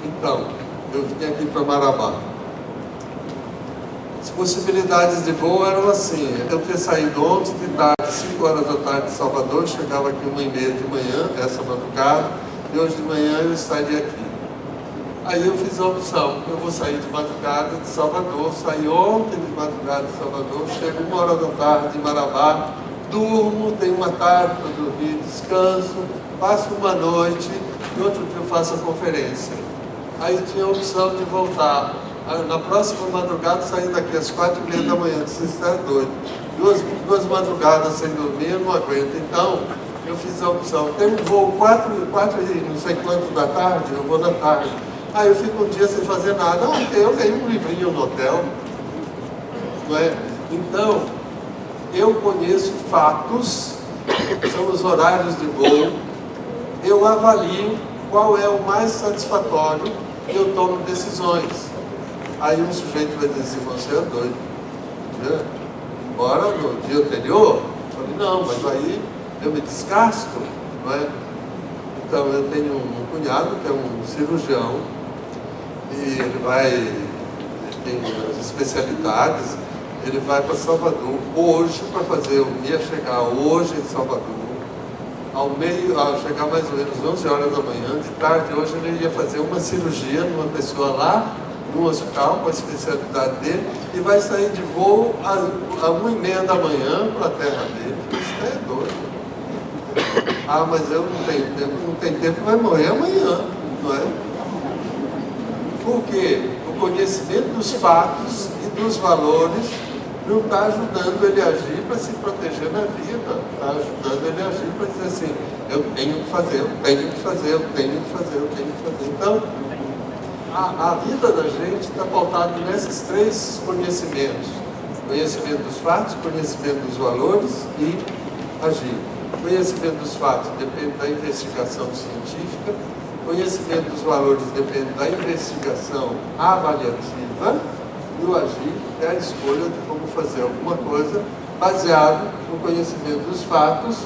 Então, eu vim aqui para Marabá. As possibilidades de voo eram assim: eu ter saído ontem de tarde, 5 horas da tarde de Salvador, chegava aqui 1h30 de manhã, essa madrugada, e hoje de manhã eu estaria aqui. Aí eu fiz a opção: eu vou sair de madrugada de Salvador, saí ontem de madrugada de Salvador, chego 1 hora da tarde em Marabá, durmo, tenho uma tarde para dormir, descanso, passo uma noite e outro dia eu faço a conferência. Aí tinha a opção de voltar. Na próxima madrugada saí daqui às 4h30 da manhã, disse: você está doido. Duas madrugadas sem dormir, eu não aguento. Então, eu fiz a opção: tem um voo 4 e não sei quanto da tarde, eu vou da tarde. Aí eu fico um dia sem fazer nada. Eu leio um livrinho no hotel. Não é? Então, eu conheço fatos, são os horários de voo, eu avalio qual é o mais satisfatório e eu tomo decisões. Aí um sujeito vai dizer assim: você é doido. Embora no dia anterior, eu falei: não, mas aí eu me desgasto, não é? Então eu tenho um cunhado que é um cirurgião e ele tem as especialidades, ele vai para Salvador hoje para fazer, eu ia chegar hoje em Salvador, ao chegar mais ou menos 11 horas da manhã, de tarde hoje ele ia fazer uma cirurgia numa pessoa lá, no hospital, com a especialidade dele, e vai sair de voo às 1h30 da manhã para a terra dele. Isso é doido. Ah, mas eu não tenho tempo, vai morrer amanhã, não é? Porque o conhecimento dos fatos e dos valores não está ajudando ele a agir para se proteger na vida, está ajudando ele a agir para dizer assim: eu tenho que fazer, eu tenho que fazer, eu tenho que fazer, eu tenho que fazer. Então, a vida da gente está pautada nesses 3 conhecimentos: conhecimento dos fatos, conhecimento dos valores e agir. Conhecimento dos fatos depende da investigação científica, conhecimento dos valores depende da investigação avaliativa, e o agir é a escolha de como fazer alguma coisa baseado no conhecimento dos fatos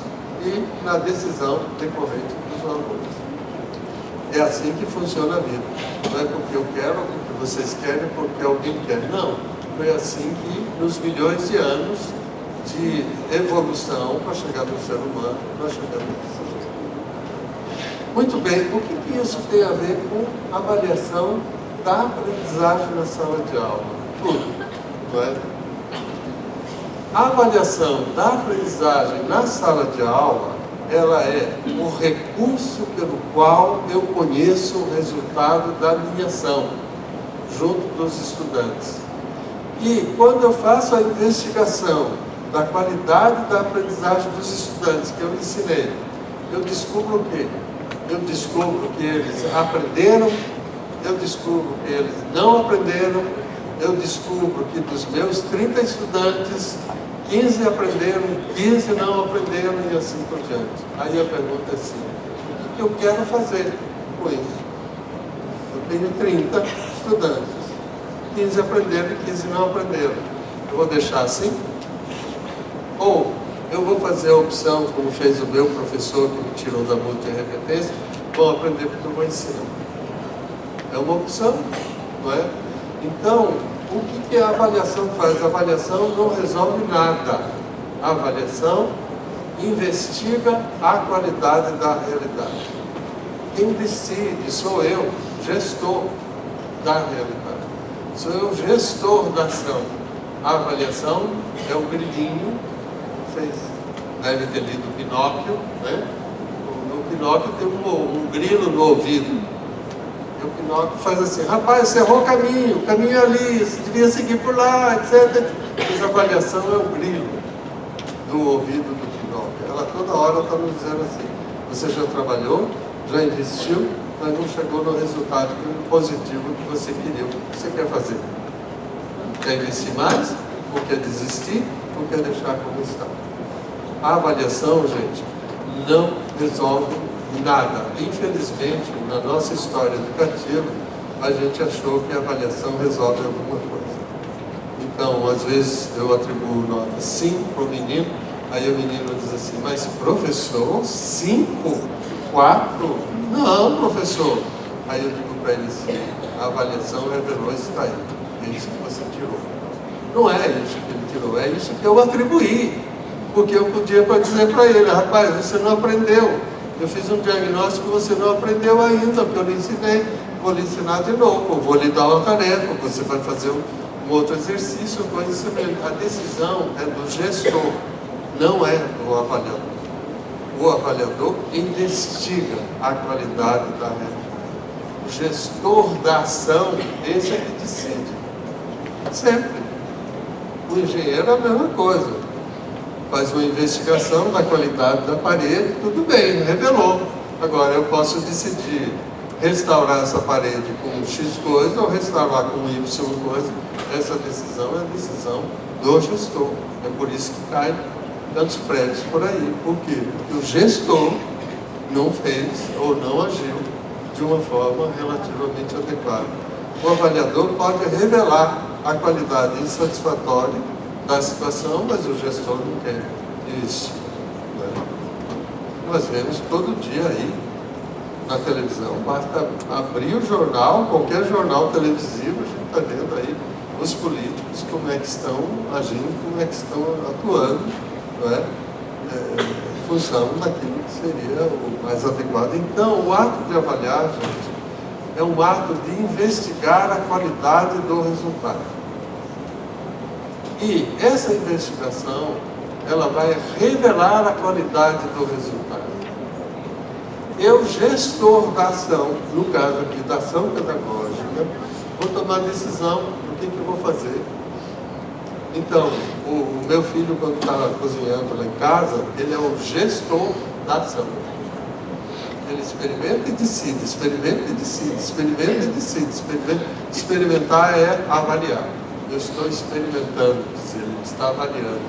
e na decisão decorrente dos valores. É assim que funciona a vida. Não é porque eu quero, ou porque vocês querem, porque alguém quer. Não. Foi assim que, nos milhões de anos de evolução para chegar no ser humano, nós chegamos desse jeito. Muito bem, o que isso tem a ver com avaliação da aprendizagem na sala de aula? Tudo, não é? A avaliação da aprendizagem na sala de aula, ela é o recurso pelo qual eu conheço o resultado da minha ação, junto dos estudantes. E quando eu faço a investigação da qualidade da aprendizagem dos estudantes que eu ensinei, eu descubro o quê? Eu descubro que eles aprenderam, eu descubro que eles não aprenderam, eu descubro que dos meus 30 estudantes, 15 aprenderam, 15 não aprenderam e assim por diante. Aí a pergunta é assim: o que eu quero fazer com isso? Eu tenho 30 estudantes, 15 aprenderam e 15 não aprenderam. Eu vou deixar assim? Ou eu vou fazer a opção, como fez o meu professor que me tirou da multi-repetência: vou aprender porque eu vou ensinar. É uma opção, não é? Então, o que a avaliação faz? A avaliação não resolve nada. A avaliação investiga a qualidade da realidade. Quem decide sou eu, gestor da realidade. Sou eu, gestor da ação. A avaliação é o grilinho, vocês devem ter lido Pinóquio, né? No Pinóquio tem um grilo no ouvido. E o Pinóquio faz assim: rapaz, você errou o caminho é ali, você devia seguir por lá, etc. Mas a avaliação é o grilo do ouvido do Pinóquio. Ela toda hora está nos dizendo assim: você já trabalhou, já investiu, mas não chegou no resultado positivo que você queria. O que você quer fazer? Quer investir mais? Ou quer desistir? Ou quer deixar como está? A avaliação, gente, não resolve nada. Infelizmente, na nossa história educativa, a gente achou que a avaliação resolve alguma coisa. Então, às vezes, eu atribuo nota 5 para o menino, aí o menino diz assim: mas professor, 5? 4? Não, professor, Aí eu digo para ele assim, a avaliação revelou isso daí, é isso que você tirou. Não é isso que ele tirou, é isso que eu atribuí. Porque eu podia dizer para ele, rapaz, você não aprendeu. Eu fiz um diagnóstico que você não aprendeu ainda, porque eu lhe ensinei. Vou lhe ensinar de novo, vou lhe dar uma tarefa, você vai fazer um outro exercício, coisa semelhante. A decisão é do gestor, não é do avaliador. O avaliador investiga a qualidade da realidade. O gestor da ação, esse é que decide. Sempre. O engenheiro é a mesma coisa. Faz uma investigação da qualidade da parede, tudo bem, revelou. Agora eu posso decidir restaurar essa parede com X coisa ou restaurar com Y coisa. Essa decisão é a decisão do gestor. É por isso que cai tantos prédios por aí. Por quê? Porque o gestor não fez ou não agiu de uma forma relativamente adequada. O avaliador pode revelar a qualidade insatisfatória da situação, mas o gestor não quer isso. Né? Nós vemos todo dia aí na televisão, basta abrir o jornal, qualquer jornal televisivo, a gente está vendo aí os políticos como é que estão agindo, como é que estão atuando, não é? Em função daquilo que seria o mais adequado. Então, o ato de avaliar, gente, é um ato de investigar a qualidade do resultado. E essa investigação, ela vai revelar a qualidade do resultado. Eu, gestor da ação, no caso aqui da ação pedagógica, vou tomar a decisão do que eu vou fazer. Então, o meu filho, quando está cozinhando lá em casa, ele é o gestor da ação. Ele experimenta e decide, experimenta e decide, experimenta e decide, experimenta. Experimentar é avaliar. Eu estou experimentando, ele está avaliando.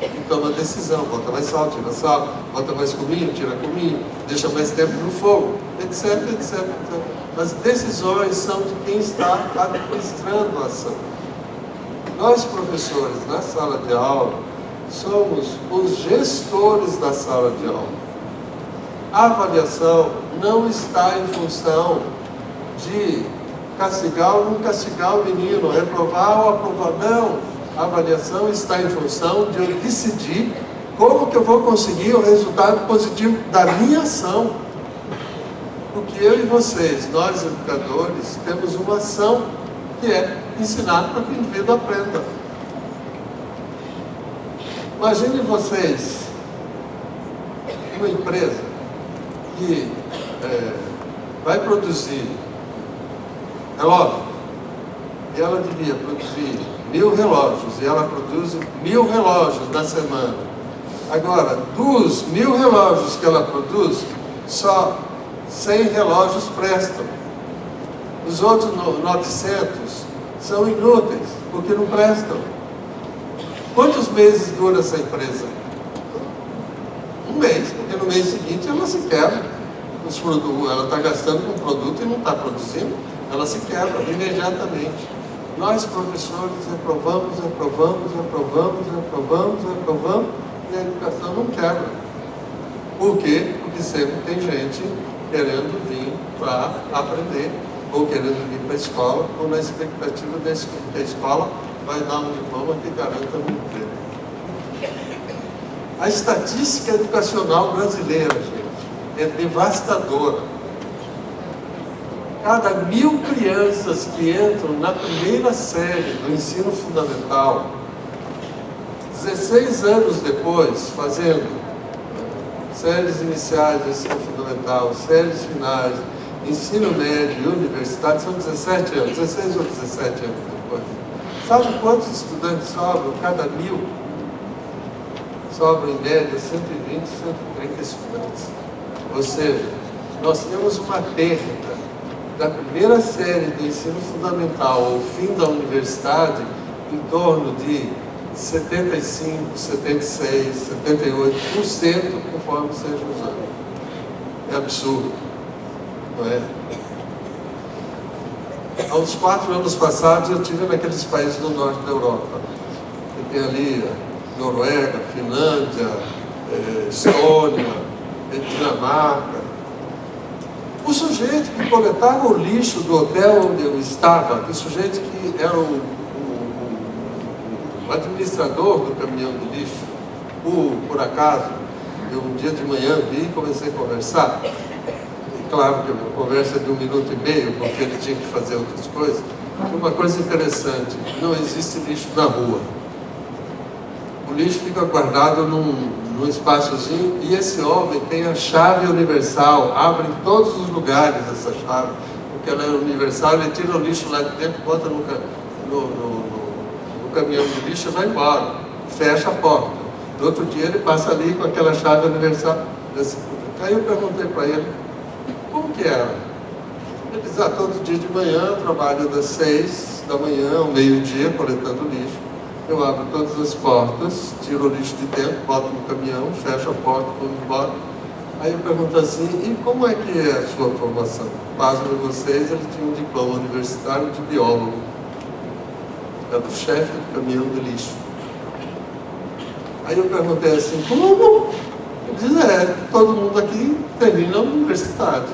Né? E toma decisão, bota mais sal, tira sal, bota mais cominho, tira cominho, deixa mais tempo no fogo, etc, etc, etc. As decisões são de quem está administrando a ação. Nós, professores, na sala de aula, somos os gestores da sala de aula. A avaliação não está em função de castigar ou não castigar o menino, reprovar ou aprovar. Não, a avaliação está em função de eu decidir como que eu vou conseguir o resultado positivo da minha ação. Porque eu e vocês, nós educadores, temos uma ação que é ensinar para que o indivíduo aprenda. Imagine vocês, uma empresa que vai produzir relógio, e ela devia produzir 1000 relógios, e ela produz 1000 relógios na semana. Agora, dos 1000 relógios que ela produz, só 100 relógios prestam. Os outros 900 são inúteis, porque não prestam. Quantos meses dura essa empresa? Um mês, porque no mês seguinte ela se quebra. Ela está gastando com produto e não está produzindo, ela se quebra imediatamente. Nós, professores, reprovamos, e a educação não quebra. Por quê? Porque sempre tem gente querendo vir para aprender, ou querendo vir para a escola, ou na expectativa que a escola vai dar um diploma que garanta um emprego. A estatística educacional brasileira, gente, é devastadora. Cada 1000 crianças que entram na primeira série do ensino fundamental, 16 anos depois, fazendo séries iniciais do ensino fundamental, séries finais, ensino médio e universidade, são 17 anos, 16 ou 17 anos depois. Sabe quantos estudantes sobram? Cada 1000 sobram em média 120, 130 estudantes. Ou seja, nós temos uma perda da primeira série do ensino fundamental ao fim da universidade em torno de 75, 76, 78%, conforme seja os anos. É absurdo, não é? Há uns 4 anos passados eu estive naqueles países do norte da Europa. Que tem ali Noruega, Finlândia, Estônia, Dinamarca. O sujeito que coletava o lixo do hotel onde eu estava, o sujeito que era o administrador do caminhão de lixo, por acaso, eu um dia de manhã vi e comecei a conversar. E claro que a minha conversa é de 1 minuto e meio, porque ele tinha que fazer outras coisas. E uma coisa interessante, não existe lixo na rua. O lixo fica guardado num espaçozinho, e esse homem tem a chave universal, abre em todos os lugares essa chave, porque ela é universal. Ele tira o lixo lá de dentro, bota no caminhão de lixo e vai embora, fecha a porta. No outro dia ele passa ali com aquela chave universal. Aí eu perguntei para ele, como que era? Ele diz, todo dia de manhã eu trabalho das 6 da manhã ao meio-dia coletando lixo. Eu abro todas as portas, tiro o lixo de dentro, boto no caminhão, fecho a porta, vou embora. Aí eu pergunto assim, e como é que é a sua formação? Pasmo de vocês, ele tinha um diploma universitário de biólogo. Era o chefe do caminhão de lixo. Aí eu perguntei assim, como? Ele diz, todo mundo aqui termina a universidade.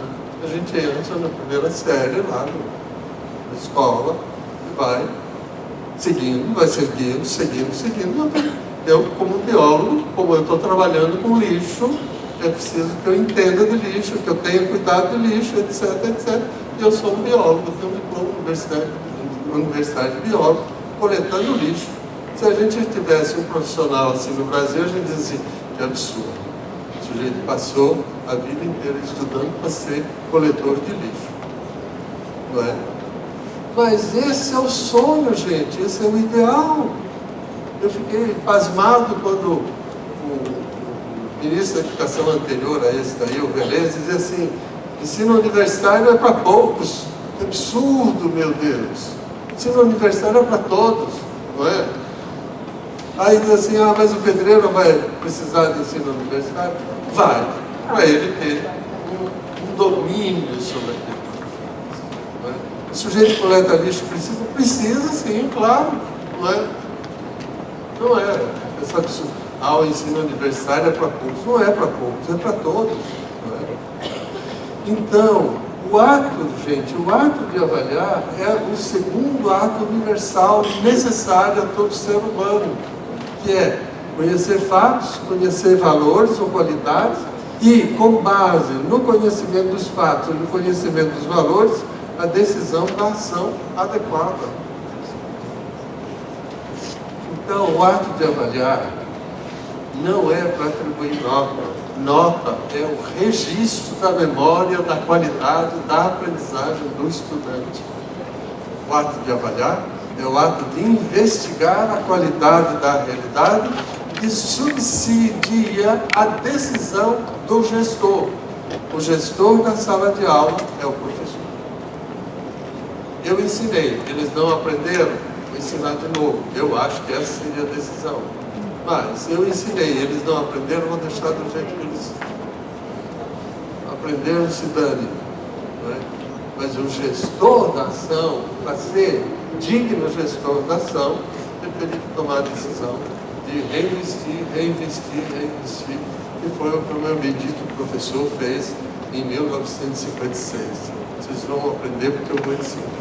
A gente entra na primeira série lá na escola e vai seguindo. Eu, como biólogo, como eu estou trabalhando com lixo, é preciso que eu entenda de lixo, que eu tenha cuidado de lixo, etc, etc. E eu sou um biólogo, tenho um diploma universidade de biólogo, coletando lixo. Se a gente tivesse um profissional assim no Brasil, a gente diz assim, que absurdo. O sujeito passou a vida inteira estudando para ser coletor de lixo. Não é? Mas esse é o sonho, gente, esse é o ideal. Eu fiquei pasmado quando o ministro da Educação anterior a esse daí, o Velez, dizia assim, ensino universitário é para poucos. Que absurdo, meu Deus. Ensino universitário é para todos, não é? Aí diz assim, mas o pedreiro vai precisar de ensino universitário? Vai, para ele ter um domínio sobre aquilo. Não é? O sujeito que coleta lixo precisa sim, claro, não é? Não é. Essa pessoa, o ensino universitário é para poucos. Não é para poucos, é para todos. Não é? Então, o ato de avaliar é o segundo ato universal necessário a todo ser humano, que é conhecer fatos, conhecer valores ou qualidades e, com base no conhecimento dos fatos e no conhecimento dos valores, a decisão da ação adequada. Então, o ato de avaliar não é para atribuir nota. Nota é o registro da memória, da qualidade, da aprendizagem do estudante. O ato de avaliar é o ato de investigar a qualidade da realidade que subsidia a decisão do gestor. O gestor da sala de aula é o professor. Eu ensinei, eles não aprenderam, vou ensinar de novo. Eu acho que essa seria a decisão. Mas eu ensinei, eles não aprenderam, vou deixar do jeito que eles aprenderam, se dane. Não é? Mas o gestor da ação, para ser digno gestor da ação, ele teria que tomar a decisão de reinvestir, que foi o que o meu bendito professor fez em 1956. Vocês vão aprender porque eu vou ensinar.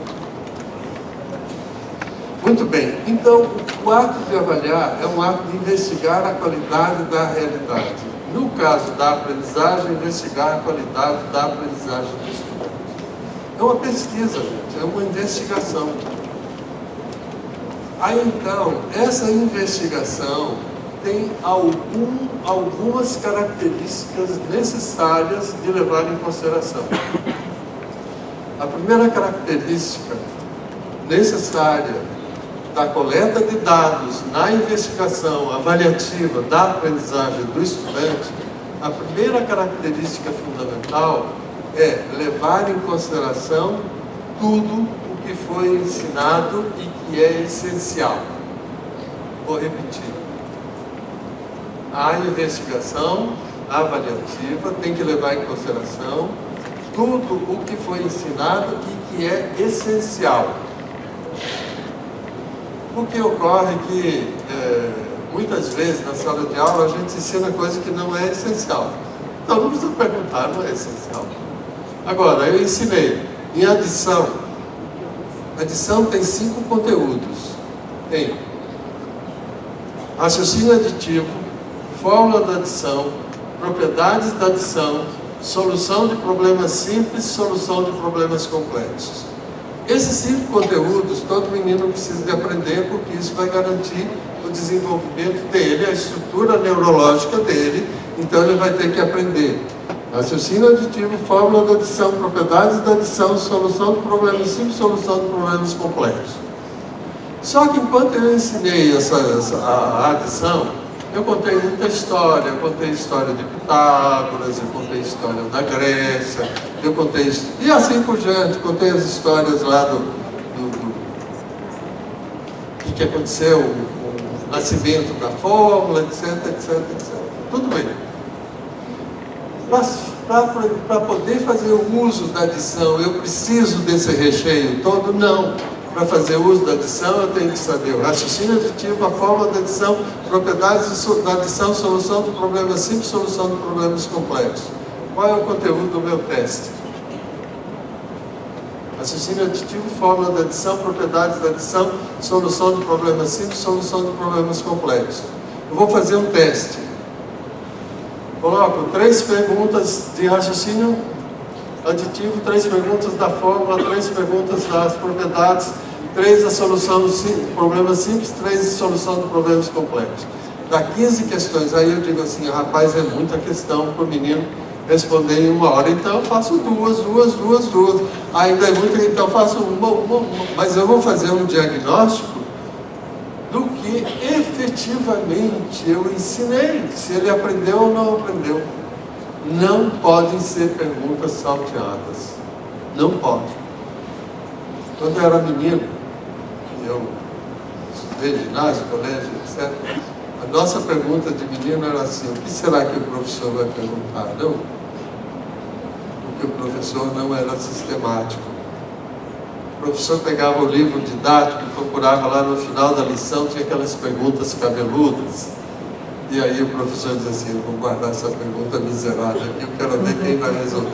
Muito bem, então o ato de avaliar é um ato de investigar a qualidade da realidade. No caso da aprendizagem, investigar a qualidade da aprendizagem do estudante. É uma pesquisa, gente, é uma investigação. Aí então, essa investigação tem algumas características necessárias de levar em consideração. A primeira característica necessária da coleta de dados na investigação avaliativa da aprendizagem do estudante, a primeira característica fundamental é levar em consideração tudo o que foi ensinado e que é essencial. Vou repetir. A investigação avaliativa tem que levar em consideração tudo o que foi ensinado e que é essencial. Porque ocorre que, muitas vezes, na sala de aula, a gente ensina coisa que não é essencial. Então, não precisa perguntar, não é essencial. Agora, eu ensinei em adição. Adição tem 5 conteúdos. Tem raciocínio aditivo, fórmula da adição, propriedades da adição, solução de problemas simples, solução de problemas complexos. Esses 5 conteúdos, todo menino precisa de aprender, porque isso vai garantir o desenvolvimento dele, a estrutura neurológica dele. Então ele vai ter que aprender raciocínio aditivo, fórmula da adição, propriedades da adição, solução de problemas simples, solução de problemas complexos. Só que enquanto eu ensinei a adição, eu contei muita história. Eu contei história de Pitágoras, eu contei história da Grécia, eu contei, e assim por diante. Contei as histórias lá do que aconteceu, o nascimento da fórmula, etc, etc, etc. Tudo bem. Para poder fazer o uso da adição, eu preciso desse recheio todo? Não. Para fazer uso da adição, eu tenho que saber o raciocínio aditivo, a fórmula da adição, propriedades da adição, solução de problemas simples, solução de problemas complexos. Qual é o conteúdo do meu teste? Raciocínio aditivo, fórmula da adição, propriedades da adição, solução de problemas simples, solução de problemas complexos. Eu vou fazer um teste. Coloco 3 perguntas de raciocínio aditivo, 3 perguntas da fórmula, 3 perguntas das propriedades, 3 da solução de problemas simples, 3 de solução de problemas complexos. Dá 15 questões. Aí eu digo assim, rapaz, é muita questão para o menino responder em 1 hora. Então eu faço 2. Ainda é muito, então eu faço uma. Mas eu vou fazer um diagnóstico do que efetivamente eu ensinei, se ele aprendeu ou não aprendeu. Não podem ser perguntas salteadas. Não pode. Quando eu era menino, eu estudei ginásio, colégio, etc. A nossa pergunta de menino era assim: o que será que o professor vai perguntar? Não. Porque o professor não era sistemático. O professor pegava o livro didático e procurava lá no final da lição, tinha aquelas perguntas cabeludas. E aí o professor dizia assim: eu vou guardar essa pergunta miserável aqui, eu quero ver quem vai resolver.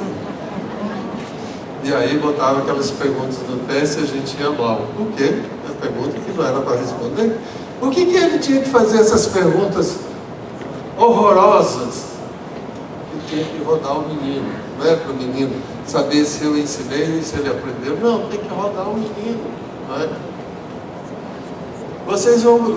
E aí botava aquelas perguntas no teste e a gente ia mal. Por quê? A pergunta que não era para responder. Por que ele tinha que fazer essas perguntas horrorosas? Que tinha que rodar o menino. Não é para o menino saber se eu ensinei e se ele aprendeu. Não, tem que rodar o menino. Não é?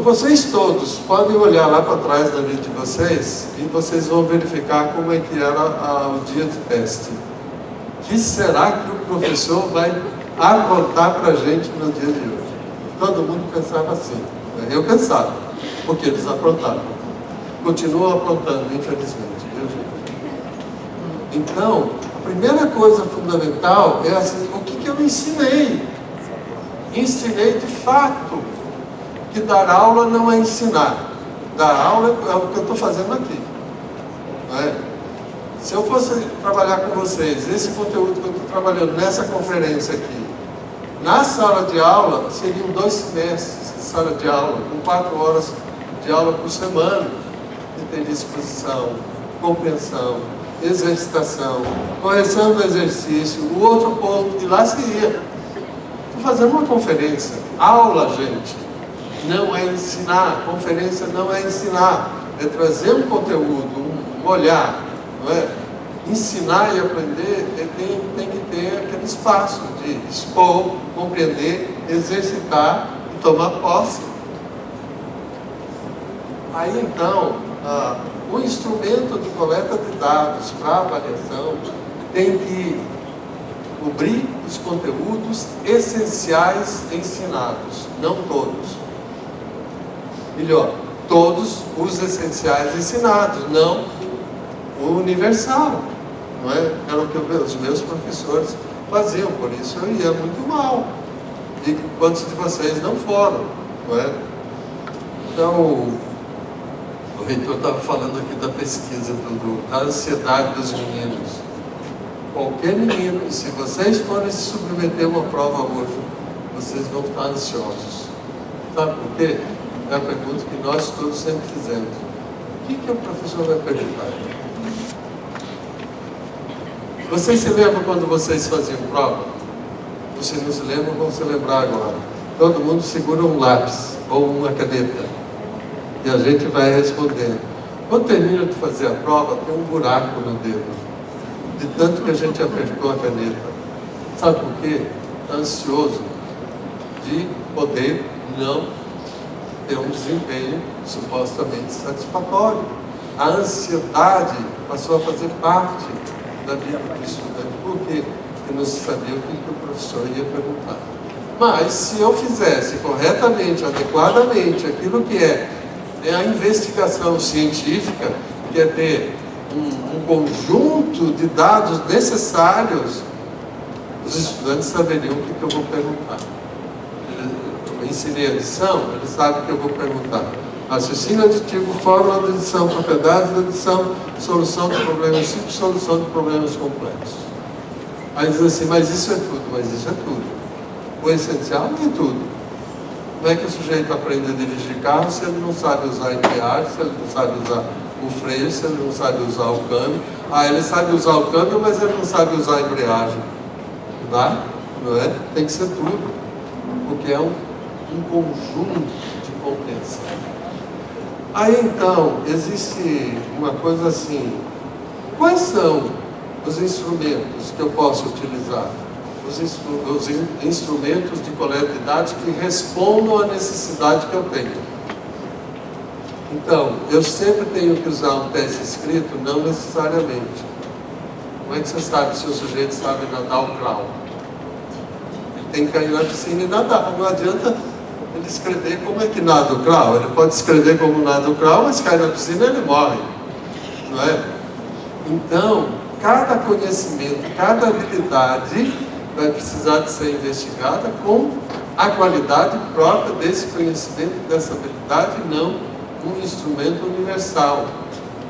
Vocês todos podem olhar lá para trás da vida de vocês e vocês vão verificar como é que era o dia de teste. O que será que o professor vai aprontar para a gente no dia de hoje? Todo mundo pensava assim. Eu pensava, porque eles aprontaram. Continuam aprontando, infelizmente. Viu, gente? Então, a primeira coisa fundamental é assim: o que eu ensinei? Ensinei de fato. Que dar aula não é ensinar. Dar aula é o que eu estou fazendo aqui. Não é? Se eu fosse trabalhar com vocês, esse conteúdo que eu estou trabalhando nessa conferência aqui, na sala de aula, seriam 2 semestres de sala de aula, com 4 horas de aula por semana, que tem disposição, compreensão, exercitação, correção do exercício, o outro ponto, e lá se ia. Estou fazendo uma conferência. Aula, gente, não é ensinar. Conferência não é ensinar. É trazer um conteúdo, um olhar. Não é? Ensinar e aprender tem que ter aquele espaço de expor, compreender, exercitar e tomar posse. Aí então, o instrumento de coleta de dados para avaliação tem que cobrir os conteúdos essenciais ensinados, não todos. Melhor, todos os essenciais ensinados, não o universal. Não é? Era o que os meus professores faziam, por isso eu ia muito mal. E quantos de vocês não foram? Não é? Então, o reitor estava falando aqui da pesquisa, da ansiedade dos meninos. Qualquer menino, se vocês forem se submeter a uma prova hoje, vocês vão estar ansiosos. Sabe por quê? É a pergunta que nós todos sempre fizemos. O que o professor vai perguntar? Vocês se lembram quando vocês faziam prova? Vocês não se lembram, vão se lembrar agora. Todo mundo segura um lápis ou uma caneta e a gente vai respondendo. Quando termina de fazer a prova, tem um buraco no dedo, de tanto que a gente apertou a caneta. Sabe por quê? Está ansioso de poder não ter um desempenho supostamente satisfatório. A ansiedade passou a fazer parte da vida do estudante. Por quê? Porque não se sabia o que o professor ia perguntar. Mas se eu fizesse corretamente, adequadamente, aquilo que é a investigação científica, que é ter um conjunto de dados necessários, os estudantes saberiam o que eu vou perguntar. Eu ensinei adição, eles sabem o que eu vou perguntar. Raciocínio aditivo, fórmula de adição, propriedades de adição, solução de problemas simples, solução de problemas complexos. Aí diz assim, mas isso é tudo, mas isso é tudo. O essencial não é tudo. Como é que o sujeito aprende a dirigir carro se ele não sabe usar a embreagem, se ele não sabe usar o freio, se ele não sabe usar o câmbio? Ele sabe usar o câmbio, mas ele não sabe usar a embreagem. Não dá? Não é? Tem que ser tudo. Porque é um conjunto de compreensão. Aí então, existe uma coisa assim, quais são os instrumentos que eu posso utilizar? Os instrumentos de coleta de dados que respondam à necessidade que eu tenho. Então, eu sempre tenho que usar um teste escrito? Não necessariamente. Como é que você sabe se o sujeito sabe nadar o crawl? Ele tem que cair na piscina e nadar. Não adianta ele escrever como é que nada o crawl. Ele pode escrever como nada o crawl, mas cai na piscina e ele morre. Não é? Então, cada conhecimento, cada habilidade vai precisar de ser investigada com a qualidade própria desse conhecimento, dessa habilidade, não um instrumento universal.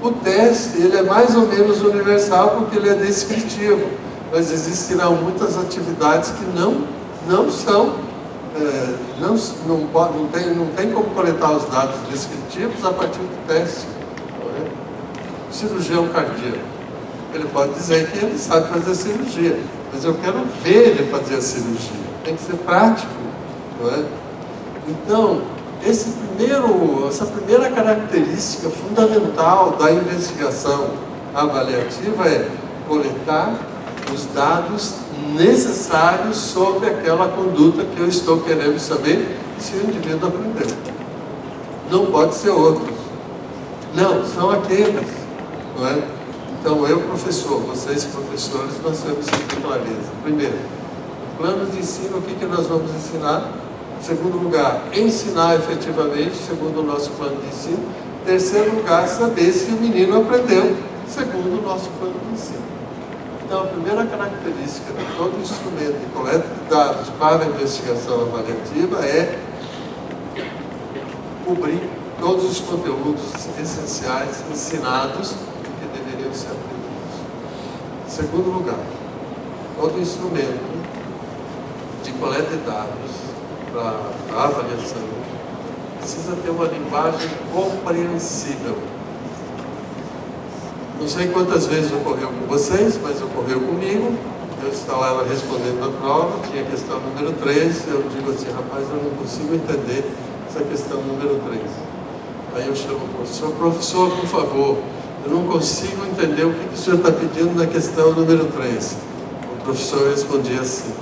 O teste, ele é mais ou menos universal porque ele é descritivo, mas existirão muitas atividades que não são, não tem como coletar os dados descritivos a partir do teste. Não é? Cirurgião cardíaco, ele pode dizer que ele sabe fazer cirurgia, mas eu quero ver ele fazer a cirurgia. Tem que ser prático, não é? Então, essa primeira característica fundamental da investigação avaliativa é coletar os dados necessários sobre aquela conduta que eu estou querendo saber se o indivíduo aprendeu. Não pode ser outros. Não, são aqueles, não é? Então, eu, professor, vocês, professores, nós temos que ter clareza. Primeiro, plano de ensino, o que nós vamos ensinar? Segundo lugar, ensinar efetivamente, segundo o nosso plano de ensino. Terceiro lugar, saber se o menino aprendeu, segundo o nosso plano de ensino. Então, a primeira característica de todo instrumento de coleta de dados para a investigação avaliativa é cobrir todos os conteúdos essenciais ensinados que deveriam ser aprendidos. Segundo lugar, todo instrumento de coleta de dados para a avaliação precisa ter uma linguagem compreensível. Não sei quantas vezes ocorreu com vocês, mas ocorreu comigo. Eu estava respondendo a prova, tinha a questão número 3, eu digo assim, rapaz, eu não consigo entender essa questão número 3. Aí eu chamo o professor, por favor, eu não consigo entender o que o senhor está pedindo na questão número 3. O professor respondia assim,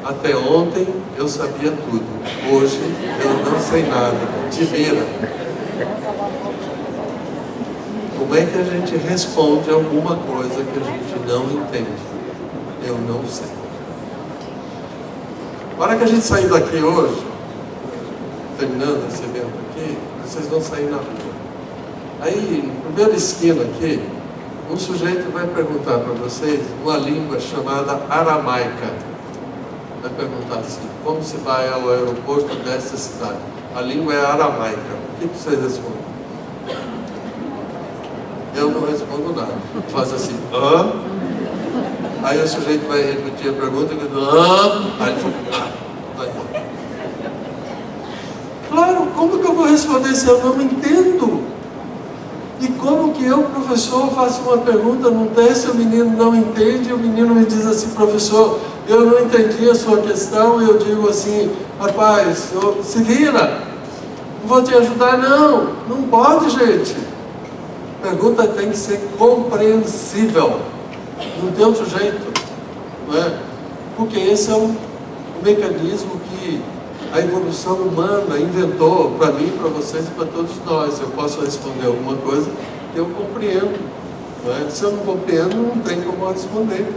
até ontem eu sabia tudo, hoje eu não sei nada, te vira. Como é que a gente responde alguma coisa que a gente não entende? Eu não sei. Na hora que a gente sair daqui hoje, terminando esse evento aqui, vocês vão sair na rua. Aí, na primeira esquina aqui, um sujeito vai perguntar para vocês uma língua chamada aramaica. Vai perguntar assim, como se vai ao aeroporto dessa cidade? A língua é aramaica. O que vocês respondem? Eu não respondo nada. Faz assim, hã? Aí o sujeito vai repetir a pergunta e diz, hã? Aí ele fala, vai embora. Claro, como que eu vou responder se eu não entendo? E como que eu, professor, faço uma pergunta num teste, o menino não entende, e o menino me diz assim, professor, eu não entendi a sua questão, e eu digo assim, rapaz, se vira, não vou te ajudar não, não pode, gente. A pergunta tem que ser compreensível, não tem outro jeito, não é? Porque esse é um mecanismo que a evolução humana inventou para mim, para vocês e para todos nós. Eu posso responder alguma coisa que eu compreendo, não é? Se eu não compreendo, não tem como eu responder.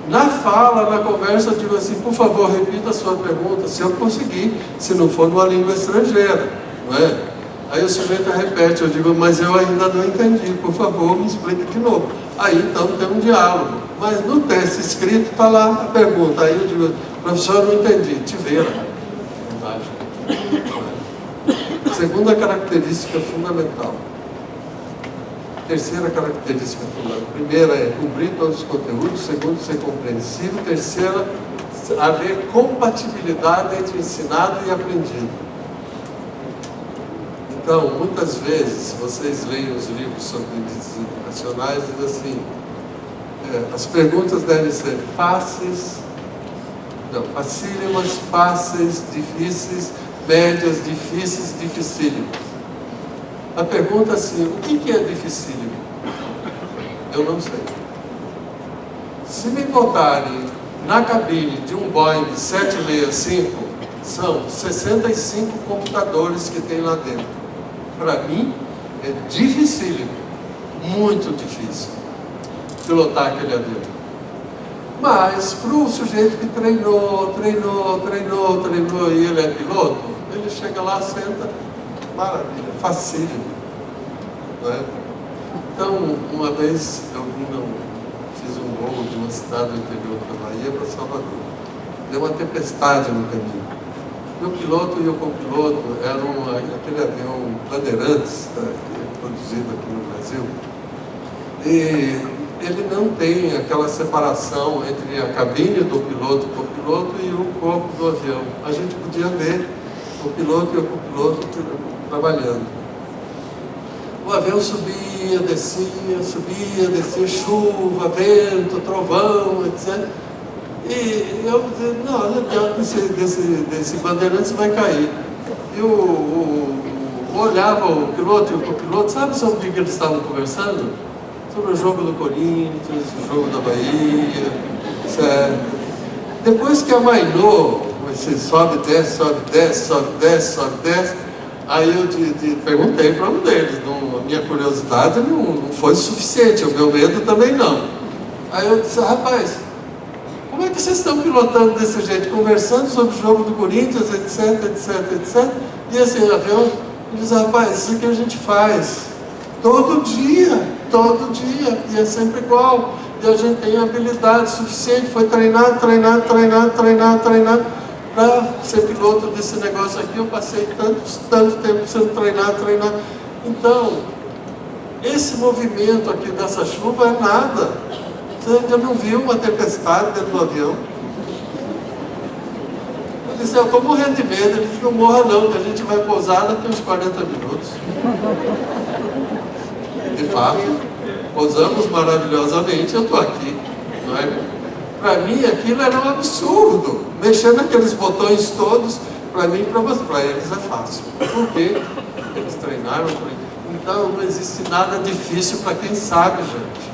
Na fala, na conversa, eu digo assim, por favor, repita a sua pergunta, se eu conseguir, se não for numa língua estrangeira, não é? Aí o sujeito repete, eu digo, mas eu ainda não entendi, por favor, me explique de novo. Aí então tem um diálogo, mas no teste escrito está lá a pergunta, aí eu digo, professor, eu não entendi, te vira. Segunda característica fundamental. Terceira característica fundamental. Primeira é cumprir todos os conteúdos. Segundo, ser compreensível. Terceira, haver compatibilidade entre ensinado e aprendido. Então, muitas vezes, vocês leem os livros sobre índices educacionais e dizem assim, as perguntas devem ser fáceis, facílimas, fáceis, difíceis, médias, difíceis, dificílimas. A pergunta é assim, o que é dificílimo? Eu não sei. Se me botarem na cabine de um Boeing 765, são 65 computadores que tem lá dentro. Para mim, é dificílimo, muito difícil, pilotar aquele avião. Mas, para o sujeito que treinou, e ele é piloto, ele chega lá, senta, maravilha, facílimo, não é? Então, uma vez eu fiz um voo de uma cidade do interior da Bahia para Salvador. Deu uma tempestade no caminho. E o piloto e o copiloto eram aquele avião Bandeirantes, que é produzido aqui no Brasil. E ele não tem aquela separação entre a cabine do piloto, o copiloto e o corpo do avião. A gente podia ver o piloto e o copiloto trabalhando. O avião subia, descia, chuva, vento, trovão, etc. E eu dizia, não, olha, desse Bandeirantes vai cair. E olhava o piloto e o copiloto, sabe sobre o que eles estavam conversando? Sobre o jogo do Corinthians, o jogo da Bahia, certo? Depois que amainou, você sobe, desce, aí eu perguntei para um deles, a minha curiosidade não foi suficiente, o meu medo também não. Aí eu disse, rapaz, como é que vocês estão pilotando desse jeito, conversando sobre o jogo do Corinthians, etc. E esse avião, ele diz, rapaz, isso aqui a gente faz todo dia, e é sempre igual. E a gente tem habilidade suficiente, foi treinar, para ser piloto desse negócio aqui. Eu passei tanto tempo sendo treinar. Então, esse movimento aqui dessa chuva é nada. Você ainda não viu uma tempestade dentro do avião? Eu disse, eu estou morrendo de medo. Ele disse, não morra não, que a gente vai pousar daqui uns 40 minutos. De fato, pousamos maravilhosamente, eu estou aqui, não é? Para mim aquilo era um absurdo, mexer naqueles botões todos, para mim e para eles é fácil, porque eles treinaram, então não existe nada difícil para quem sabe, gente.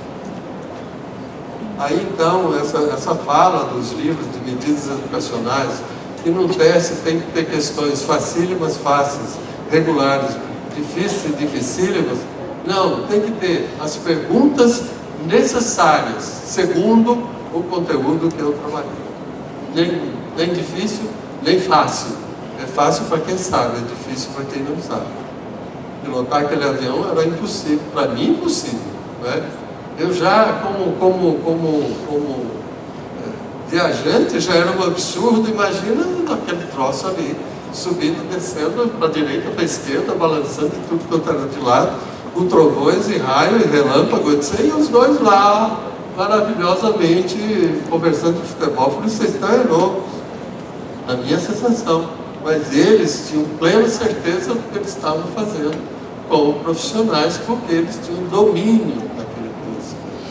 Aí então, essa fala dos livros de medidas educacionais, que no teste tem que ter questões facílimas, fáceis, regulares, difíceis e dificílimas. Não, tem que ter as perguntas necessárias, segundo o conteúdo que eu trabalhei. Nem difícil, nem fácil. É fácil para quem sabe, é difícil para quem não sabe. Pilotar aquele avião era impossível, para mim impossível, né? Eu já, como viajante, já era um absurdo. Imagina aquele troço ali, subindo, descendo, para a direita, para a esquerda, balançando de tudo que eu estava de lado, com trovões e raio e relâmpago, etc. E os dois lá, maravilhosamente, conversando de futebol. Eu falei, vocês estão loucos, a minha sensação. Mas eles tinham plena certeza do que eles estavam fazendo, como profissionais, porque eles tinham domínio daquele conhecimento.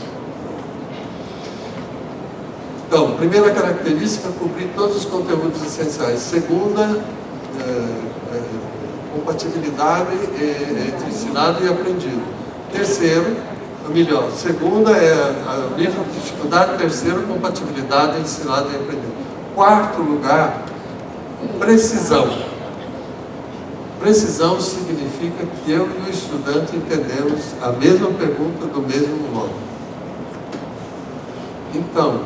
Então, primeira característica, cobrir todos os conteúdos essenciais. Segunda, compatibilidade entre ensinado e aprendido. Terceiro, segunda o nível de dificuldade. Terceiro, compatibilidade entre ensinado e aprendido. Quarto lugar, precisão. Precisão significa que eu e o estudante entendemos a mesma pergunta do mesmo modo. Então,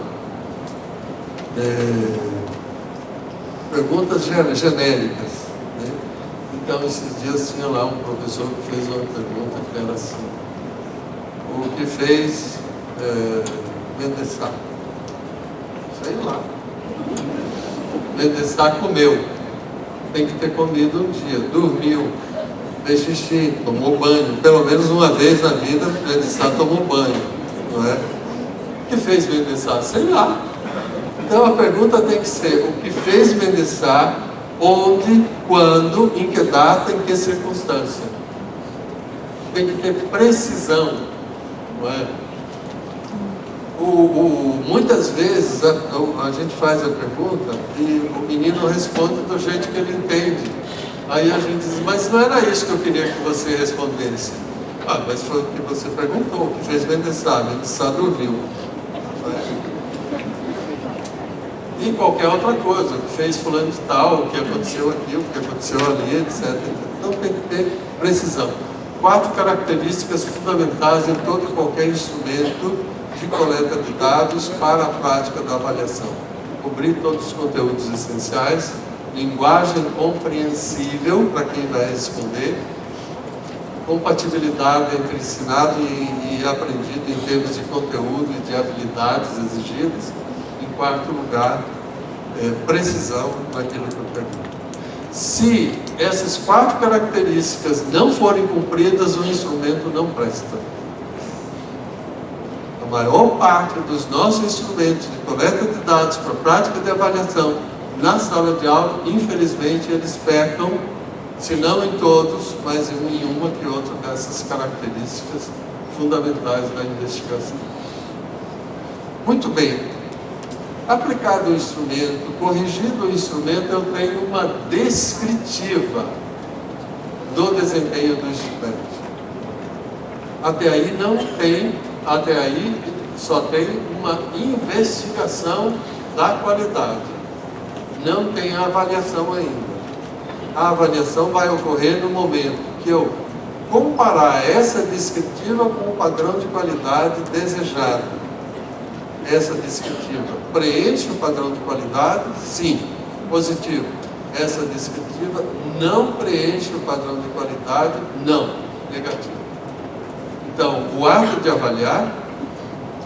perguntas genéricas, né? Então, esses dias tinha lá um professor que fez uma pergunta que era assim: o que fez Mendelssohn? Sei lá. Mendelssohn comeu. Tem que ter comido um dia, dormiu, fez xixi, tomou banho, pelo menos uma vez na vida Mendelssohn tomou banho, não é? O que fez Mendelssohn? Sei lá. Então a pergunta tem que ser: o que fez Mendelssohn, onde, quando, em que data, em que circunstância? Tem que ter precisão, não é? Muitas vezes a gente faz a pergunta e o menino responde do jeito que ele entende. Aí a gente diz: mas não era isso que eu queria que você respondesse. Ah, mas foi o que você perguntou, o que fez Mendelssohn dormiu. E qualquer outra coisa, o que fez fulano de tal, o que aconteceu aqui, o que aconteceu ali, etc. Então tem que ter precisão. 4 características fundamentais em todo e qualquer instrumento de coleta de dados para a prática da avaliação. Cobrir todos os conteúdos essenciais, linguagem compreensível para quem vai responder, compatibilidade entre ensinado e aprendido em termos de conteúdo e de habilidades exigidas. Em quarto lugar, precisão naquilo que eu pergunto. Se essas 4 características não forem cumpridas, o instrumento não presta. A maior parte dos nossos instrumentos de coleta de dados para prática de avaliação na sala de aula, infelizmente, eles pecam, se não em todos, mas em uma que outra dessas características fundamentais da investigação. Muito bem. Aplicado o instrumento, corrigido o instrumento, eu tenho uma descritiva do desempenho do estudante. Até aí só tem uma investigação da qualidade. Não tem a avaliação ainda. A avaliação vai ocorrer no momento que eu comparar essa descritiva com o padrão de qualidade desejado. Essa descritiva preenche o padrão de qualidade? Sim, positivo. Essa descritiva não preenche o padrão de qualidade? Não, negativo. Então, o ato de avaliar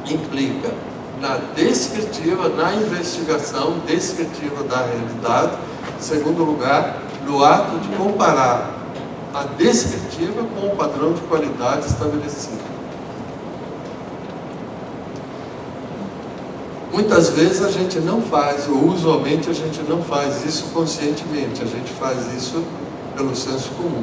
implica na descritiva, na investigação descritiva da realidade. Em segundo lugar, no ato de comparar a descritiva com o padrão de qualidade estabelecido. Muitas vezes a gente não faz, ou usualmente a gente não faz isso conscientemente, a gente faz isso pelo senso comum.